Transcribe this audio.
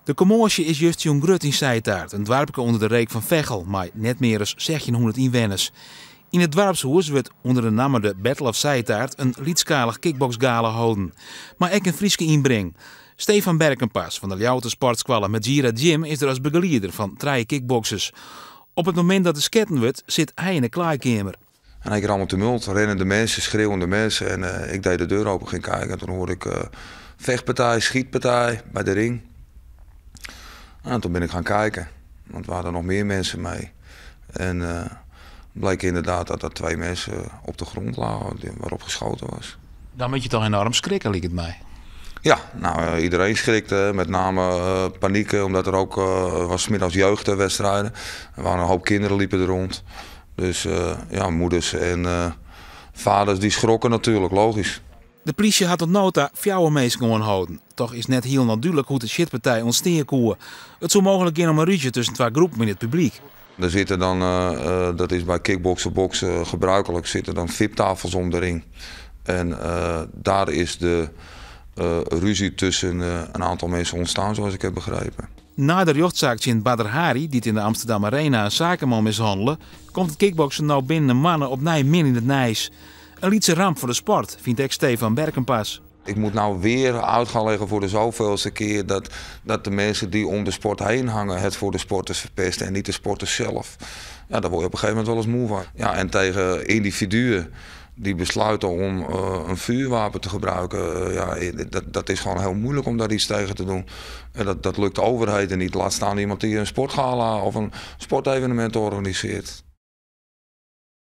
De commotie is juist jong grut in Zijtaart, een dorpje onder de reek van Veghel, maar net meer eens 1600 inwoners. In het dorpshuis wordt onder de naam de Battle of Zijtaart een liedskalig kickboxgala houden. Maar ook een Frieske inbreng. Stefan Berkenpas van de Ljouwte Sportskwallen met Gira Gym is er als begeleider van 3 kickboxers. Op het moment dat de sketten wordt, zit hij in de klaarkamer. En ik allemaal tumult, rennende mensen, schreeuwende mensen. En ik deed de deur open, ging kijken. En toen hoorde ik vechtpartij, schietpartij bij de ring. En toen ben ik gaan kijken, want er waren nog meer mensen mee. En bleek inderdaad dat er 2 mensen op de grond lagen waarop geschoten was. Dan moet je toch enorm schrikken, lijkt het mij. Ja, nou, iedereen schrikte, met name paniek, omdat er ook was 's middags jeugdwedstrijden. Er waren een hoop kinderen liepen er rond. Dus ja, moeders en vaders die schrokken natuurlijk, logisch. De politie had tot nota 4 mensen kunnen houden. Toch is net heel natuurlijk hoe de shitpartij ontstaan kon. Het zou mogelijk gaan om een ruzie tussen 2 groepen in het publiek. Er zitten dan, dat is bij kickboksen, boksen gebruikelijk, zitten dan VIP-tafels om de ring. En daar is de ruzie tussen een aantal mensen ontstaan, zoals ik heb begrepen. Na de rechtszaak in Badr Hari, die het in de Amsterdam Arena een zakenman mishandelen, komt het kickboksen nou binnen de mannen opnieuw min in het nijs. Een lietse ramp voor de sport, vindt ook Stefan Berkenpas. Ik moet nou weer uit gaan leggen voor de zoveelste keer dat de mensen die om de sport heen hangen het voor de sporters verpesten en niet de sporters zelf. Ja, daar word je op een gegeven moment wel eens moe van. Ja, en tegen individuen die besluiten om een vuurwapen te gebruiken, ja, dat is gewoon heel moeilijk om daar iets tegen te doen. En dat lukt de overheid niet. Laat staan iemand die een sportgala of een sportevenement organiseert.